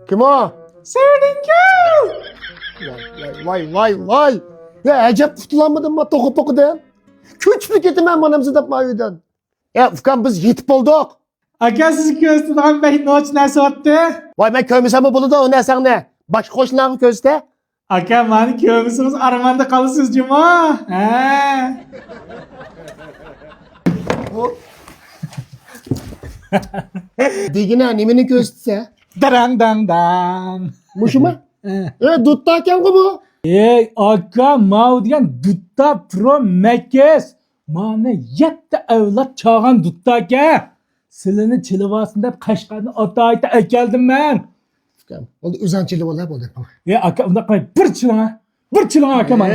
Kim o? Sevdinki. Vay. Ya acep tutulanmadın mı toku pokudan? Küçük getimem manamızı da mayıdan. Ya Ufkan biz yetip olduk. Aka siz köz tutgan bey noç narsa otdi? Vay ben köymesem buludu o ne sen ne? Başka koşulan közde. Aka mani köymisiniz armanda kalırsınız cuma. He. Digine nimini közse. Dan dan dan. Muşuma? Dutta ken bu? Ey aka mau degan Dutta Pro Max. Mana 7 avlod çağan Dutta aka. Silini çilivasın deb Qashqarni ota ayta akeldim ben. Ufkan, oldu uzançılı ola oldu. Ya aka unda qo'y bir chilanga. Bir chilanga aka mana.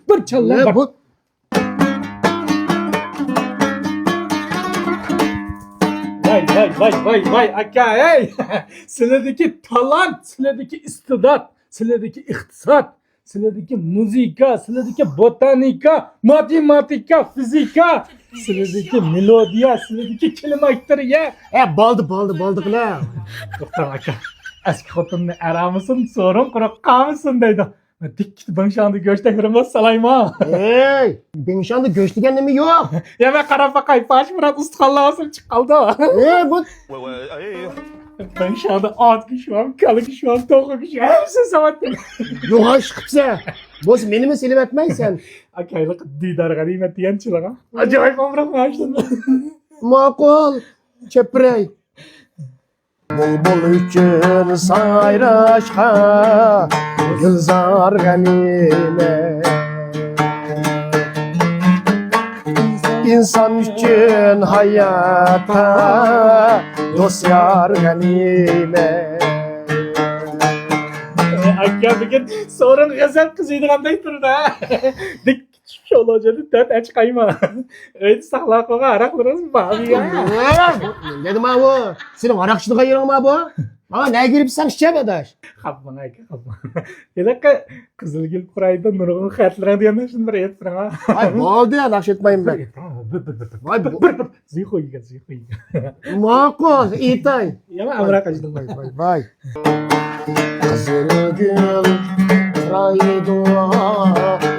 Bir chilla. Ne bu? Vay aka hey. Sizlardagi talant, sizlardagi istidat, sizlardagi iqtisod, sizlardagi muzika, sizlardagi botanika, matematika, fizika, sizlardagi melodiya, sizlardagi klimakteriya. Baldı la. To'xtang aka. Eski xotinni aramısın, sorun quruq qamısın deydi. Dik ben şu anda göçte kırmaz salayma. Hey, ben şu anda göçtü kendimi yok. Ya ben qarab bakay, baş Murat ustaqallasın çıqqaldı. Bu Ben şu anda at kişiyim, kalı kişiyim, toğu kişiyim. Hepsi savattim. yok aşkıpsa. Boz menimi silip etmeysen. Akaylık didar ganimet diyen çılağa. Acayip amrak maaştın. Makul. Çeprey. Bul üçün sayraşka Gülzar ganime İnsan üçün hayata Dost yar ganime Akka bugün sorun gazel kızıydı qanday turdi. Dik kichik olacaktı, dört aç kayma. Öyle saqlaq qo'yga araqlarimiz bağlı ya. Dedim ha bu. Senin arakçılığa yerin mi bu? Ama ne girip sen şişe adaş? Qapman aka, qapman. Elaka Qizilgul qurayda nurg'un xatlar degan shuni bir aytib turing. Ay oldu ya nakş etmeyin ben. Vay Bir zihoyga. Makul, itay. Ya amra qajdim. Vay. Kızılgül raydu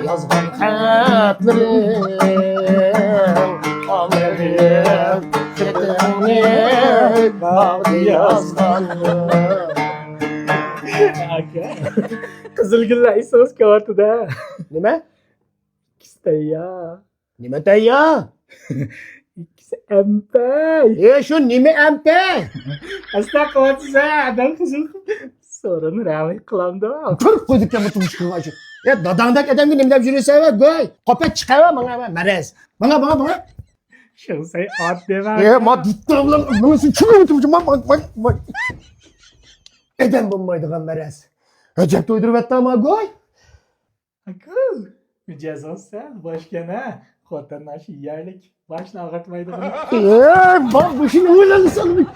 yazgan hatlarım Amerim ketini bağlı yazganım Aka. Qizilgullar isingiz kelyapti-da. Nima? İkisi ya. Nima tayya? İkisi empay. Şu nima empay? Asla qilasiz adam qizil. Sorun rami qilamdi. Tur koyduk ya bu tutuşkun acı. Ya dadandak adam gibi nima jürese va goy. Kopet çıkava bana merez. Bana. Şunsay at dema. Ma ditti ablam. Bunu sen çıkıyor musun? Ma. Eden bulmaydıgan merez. Acep doydurup etti ama goy. Akıl. Mücezon sen başkana. Xotinlar shu yerlik boshni og'ritmaydi. Bak bu şimdi öyle sanırım.